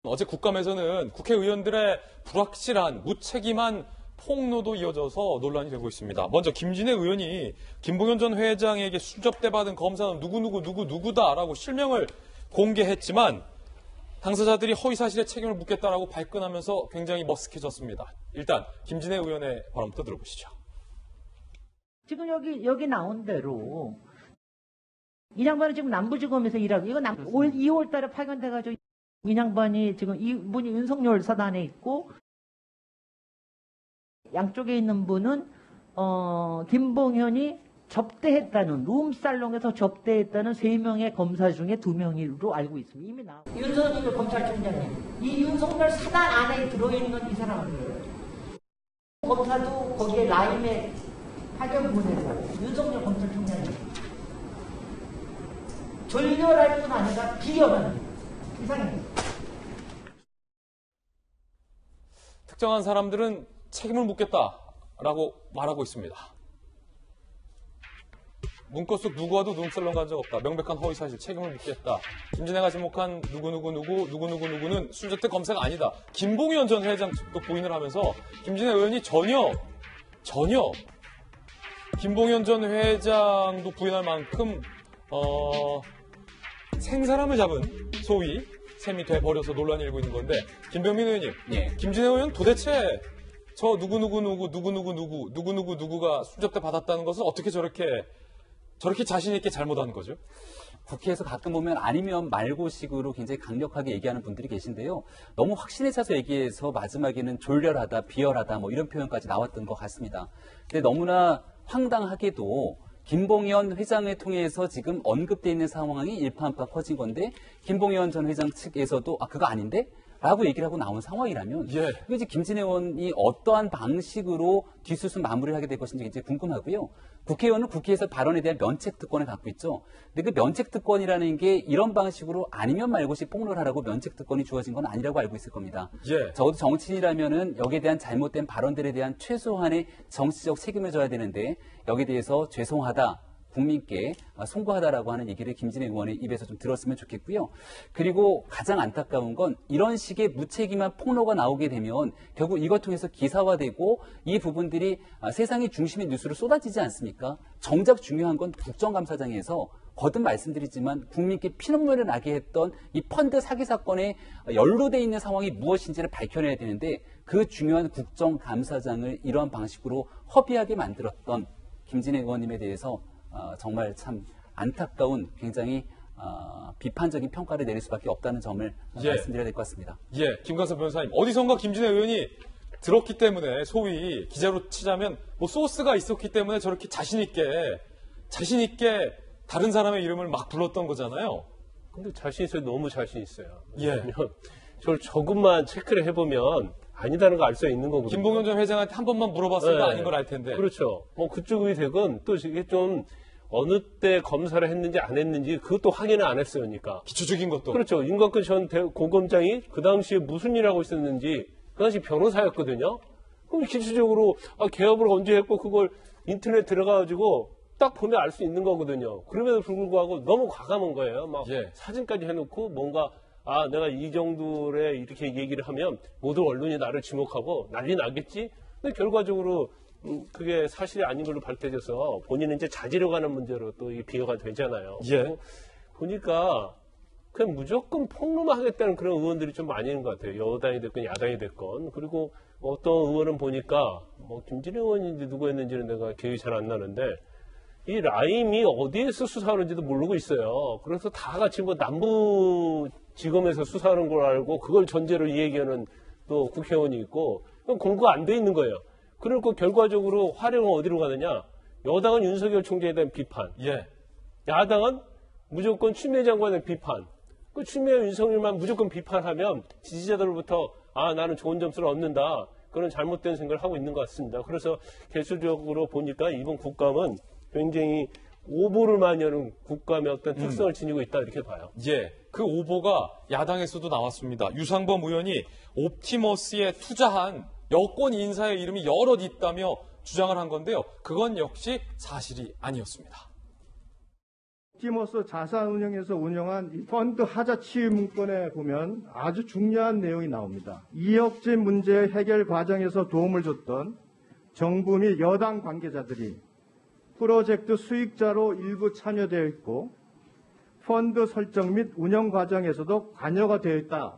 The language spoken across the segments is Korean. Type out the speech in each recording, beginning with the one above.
어제 국감에서는 국회의원들의 불확실한 무책임한 폭로도 이어져서 논란이 되고 있습니다. 먼저 김진애 의원이 김봉현 전 회장에게 수접대 받은 검사는 누구다라고 실명을 공개했지만 당사자들이 허위사실에 책임을 묻겠다라고 발끈하면서 굉장히 머쓱해졌습니다. 일단 김진애 의원의 발언부터 들어보시죠. 지금 여기 나온 대로 이 양반은 지금 남부지검에서 일하고 이거 올 2월 달에 파견돼가지고 이 양반이 지금 이분이 윤석열 사단에 있고 양쪽에 있는 분은 김봉현이 접대했다는 룸살롱에서 접대했다는 3명의 검사 중에 2명으로 알고 있습니다. 이미 윤석열 검찰총장님, 이 윤석열 사단 안에 들어있는 이 사람들 검사도 거기에 라임에 파견 보내고 윤석열 검찰총장님 졸렬할 뿐 아니라 비열한 이상입니다. 특정한 사람들은 책임을 묻겠다라고 말하고 있습니다. 문건 속 누구와도 눈썰렁 간 적 없다. 명백한 허위사실, 책임을 묻겠다. 김진애가 지목한 누구는 수접대 검사가 아니다. 김봉현 전 회장 측도 부인을 하면서 김진애 의원이 전혀 김봉현 전 회장도 부인할 만큼 생사람을 잡은 소위 셈이 돼버려서 논란이 일고 있는 건데, 김병민 의원님, 예. 김진애 의원 도대체 저 누구가 수접대 받았다는 것은 어떻게 저렇게 자신 있게 잘못하는 거죠? 국회에서 가끔 보면 아니면 말고식으로 굉장히 강력하게 얘기하는 분들이 계신데요. 너무 확신에 차서 얘기해서 마지막에는 졸렬하다, 비열하다 뭐 이런 표현까지 나왔던 것 같습니다. 근데 너무나 황당하게도 김봉현 회장을 통해서 지금 언급되어 있는 상황이 일파만파 커진 건데 김봉현 전 회장 측에서도 그거 아닌데? 라고 얘기를 하고 나온 상황이라면 이제 김진애 의원이 어떠한 방식으로 뒷수습 마무리를 하게 될 것인지 굉장히 궁금하고요. 국회의원은 국회에서 발언에 대한 면책특권을 갖고 있죠. 근데 그 면책특권이라는 게 이런 방식으로 아니면 말고식 폭로를 하라고 면책특권이 주어진 건 아니라고 알고 있을 겁니다. 적어도 정치인이라면은 여기에 대한 잘못된 발언들에 대한 최소한의 정치적 책임을 져야 되는데 여기에 대해서 죄송하다. 국민께 송구하다라고 하는 얘기를 김진애 의원의 입에서 좀 들었으면 좋겠고요. 그리고 가장 안타까운 건 이런 식의 무책임한 폭로가 나오게 되면 결국 이걸 통해서 기사화되고 이 부분들이 세상의 중심의 뉴스로 쏟아지지 않습니까? 정작 중요한 건 국정감사장에서 거듭 말씀드리지만 국민께 피눈물을 나게 했던 이 펀드 사기 사건에 연루되어 있는 상황이 무엇인지를 밝혀내야 되는데 그 중요한 국정감사장을 이러한 방식으로 허비하게 만들었던 김진애 의원님에 대해서 정말 참 안타까운 굉장히 비판적인 평가를 내릴 수밖에 없다는 점을 말씀드려야 될 것 같습니다. 김광석 변호사님, 어디선가 김진애 의원이 들었기 때문에 소위 기자로 치자면 뭐 소스가 있었기 때문에 저렇게 자신 있게 다른 사람의 이름을 막 불렀던 거잖아요. 근데 자신 있어요. 너무 자신 있어요. 저를 조금만 체크를 해보면 아니다는 거 알 수 있는 거거든요. 김봉현 전 회장한테 한 번만 물어봤으니까 아닌 걸 알 텐데. 그렇죠. 뭐 그쪽 의색은 또 이게 좀 어느 때 검사를 했는지 안 했는지 그것도 확인을 안 했어요. 그러니까. 기초적인 것도. 그렇죠. 임관근 전 고검장이 그 당시에 무슨 일 하고 있었는지 그 당시 변호사였거든요. 그럼 기초적으로 개업을 언제 했고 그걸 인터넷 들어가가지고 딱 보면 알 수 있는 거거든요. 그럼에도 불구하고 너무 과감한 거예요. 막 사진까지 해놓고 뭔가 내가 이 정도의 이렇게 얘기를 하면 모든 언론이 나를 지목하고 난리 나겠지? 근데 결과적으로 그게 사실이 아닌 걸로 밝혀져서 본인은 이제 자지러 가는 문제로 또 비화가 되잖아요. 보니까 그냥 무조건 폭로만 하겠다는 그런 의원들이 좀 많이 있는 것 같아요. 여당이 됐건 야당이 됐건. 그리고 어떤 의원은 보니까 뭐 김진애 의원인지 누구였는지는 내가 기억이 잘 안 나는데 이 라임이 어디에서 수사하는지도 모르고 있어요. 그래서 다 같이 뭐 남부지검에서 수사하는 걸 알고 그걸 전제로 이 얘기하는 또 국회의원이 있고 공부가 안 돼 있는 거예요. 그리고 결과적으로 화력은 어디로 가느냐? 여당은 윤석열 총재에 대한 비판. 야당은 무조건 추미애 장관에 대한 비판. 그 추미애 윤석열만 무조건 비판하면 지지자들로부터 나는 좋은 점수를 얻는다. 그런 잘못된 생각을 하고 있는 것 같습니다. 그래서 결과적으로 보니까 이번 국감은 굉장히 오보를 많이 하는 국감의 어떤 특성을 지니고 있다 이렇게 봐요. 그 오보가 야당에서도 나왔습니다. 유상범 의원이 옵티머스에 투자한 여권 인사의 이름이 여럿 있다며 주장을 한 건데요. 그건 역시 사실이 아니었습니다. 옵티머스 자산운용에서 운영한 이 펀드 하자 치유 문건에 보면 아주 중요한 내용이 나옵니다. 이혁진 문제 해결 과정에서 도움을 줬던 정부 및 여당 관계자들이 프로젝트 수익자로 일부 참여되어 있고 펀드 설정 및 운영 과정에서도 관여가 되어 있다.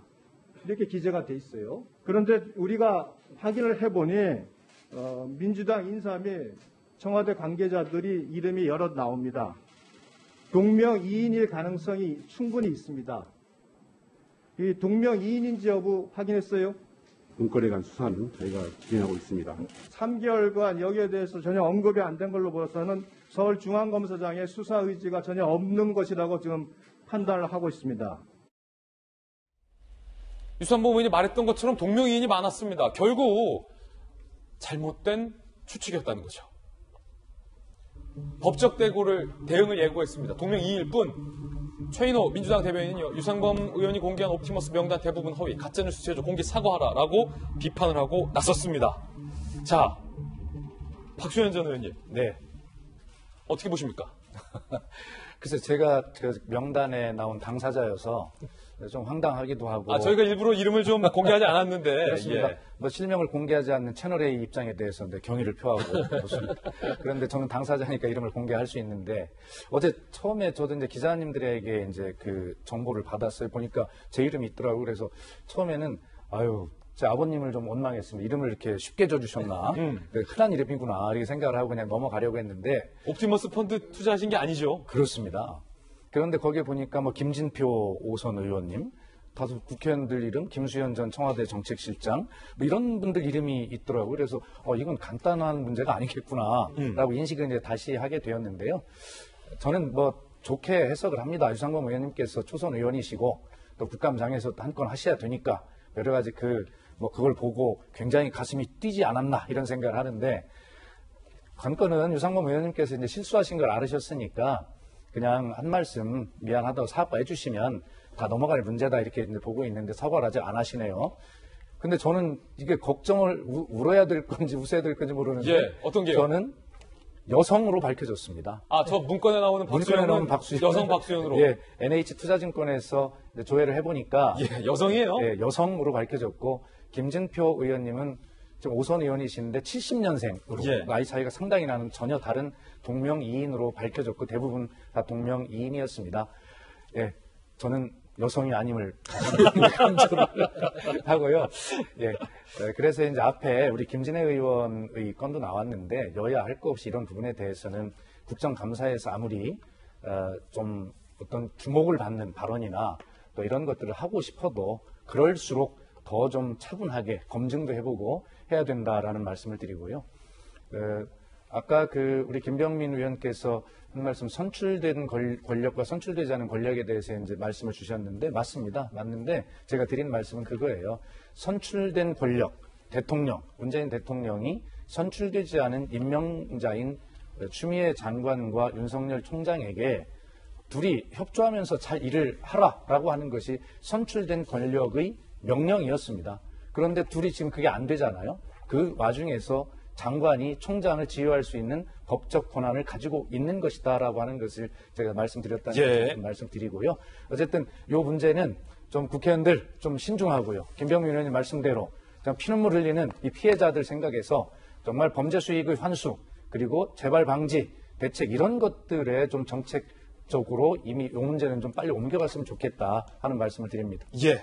이렇게 기재가 돼 있어요. 그런데 우리가 확인을 해보니 민주당 인사 및 청와대 관계자들이 이름이 여럿 나옵니다. 동명이인일 가능성이 충분히 있습니다. 이 동명이인인지 여부 확인했어요? 문건에 관한 수사는 저희가 진행하고 있습니다. 3개월간 여기에 대해서 전혀 언급이 안 된 걸로 봐서는 서울중앙검사장의 수사 의지가 전혀 없는 것이라고 지금 판단을 하고 있습니다. 유산범 의원이 말했던 것처럼 동명이인이 많았습니다. 결국 잘못된 추측이었다는 거죠. 법적 대응을 예고했습니다. 동명이인일 뿐. 최인호 민주당 대변인은요, 유상범 의원이 공개한 옵티머스 명단 대부분 허위, 가짜뉴스 제조, 공개 사과하라라고 비판을 하고 나섰습니다. 자, 박수현 전 의원님, 네, 어떻게 보십니까? 글쎄, 제가 그 명단에 나온 당사자여서 좀 황당하기도 하고. 저희가 일부러 이름을 좀 공개하지 않았는데. 그렇습니다. 예. 뭐 실명을 공개하지 않는 채널A 입장에 대해서 경의를 표하고 그렇습니다. 그런데 저는 당사자니까 이름을 공개할 수 있는데, 어제 처음에 저도 이제 기자님들에게 이제 그 정보를 받았어요. 보니까 제 이름이 있더라고요. 그래서 처음에는 제 아버님을 좀 원망했습니다. 이름을 이렇게 쉽게 줘주셨나? 흔한 이름이구나. 이렇게 생각을 하고 그냥 넘어가려고 했는데. 옵티머스 펀드 투자하신 게 아니죠? 그렇습니다. 그런데 거기에 보니까 뭐 김진표 5선 의원님, 다수 국회의원들 이름, 김수현 전 청와대 정책실장, 뭐 이런 분들 이름이 있더라고요. 그래서 이건 간단한 문제가 아니겠구나라고 인식을 이제 다시 하게 되었는데요. 저는 뭐 좋게 해석을 합니다. 유상범 의원님께서 초선 의원이시고 또 국감장에서 한 건 하셔야 되니까 여러 가지 그걸 보고 굉장히 가슴이 뛰지 않았나 이런 생각을 하는데, 관건은 유상범 의원님께서 이제 실수하신 걸 알으셨으니까 그냥 한 말씀 미안하다고 사과해 주시면 다 넘어갈 문제다 이렇게 이제 보고 있는데 사과를 아직 안 하시네요. 근데 저는 이게 걱정을 울어야 될 건지 웃어야 될 건지 모르는데, 예, 어떤 게요? 저는 여성으로 밝혀졌습니다. 저 문건에 나오는 박수현은 여성 박수현으로. 예, NH투자증권에서 조회를 해보니까 예, 여성이에요? 예, 여성으로 밝혀졌고, 김진표 의원님은 지금 5선 의원이신데 70년생으로 예. 나이 차이가 상당히 나는 전혀 다른 동명이인으로 밝혀졌고 대부분 다 동명이인이었습니다. 예, 저는 여성이 아님을 강조를 하고요. 예, 그래서 이제 앞에 우리 김진애 의원의 건도 나왔는데 여야 할 거 없이 이런 부분에 대해서는 국정감사에서 아무리 좀 어떤 주목을 받는 발언이나 또 이런 것들을 하고 싶어도 그럴수록 더 좀 차분하게 검증도 해보고 해야 된다라는 말씀을 드리고요. 아까 우리 김병민 의원께서 한 말씀, 선출된 권력과 선출되지 않은 권력에 대해서 이제 말씀을 주셨는데, 맞습니다. 맞는데 제가 드린 말씀은 그거예요. 선출된 권력, 대통령, 문재인 대통령이 선출되지 않은 임명자인 추미애 장관과 윤석열 총장에게 둘이 협조하면서 잘 일을 하라라고 하는 것이 선출된 권력의 명령이었습니다. 그런데 둘이 지금 그게 안 되잖아요. 그 와중에서 장관이 총장을 지휘할 수 있는 법적 권한을 가지고 있는 것이다라고 하는 것을 제가 말씀드렸다는 예. 말씀드리고요. 어쨌든 이 문제는 좀 국회의원들 좀 신중하고요. 김병민 의원님 말씀대로 피눈물 흘리는 이 피해자들 생각해서 정말 범죄 수익의 환수, 그리고 재발 방지, 대책 이런 것들에 좀 정책적으로 이미 이 문제는 좀 빨리 옮겨갔으면 좋겠다 하는 말씀을 드립니다. 예.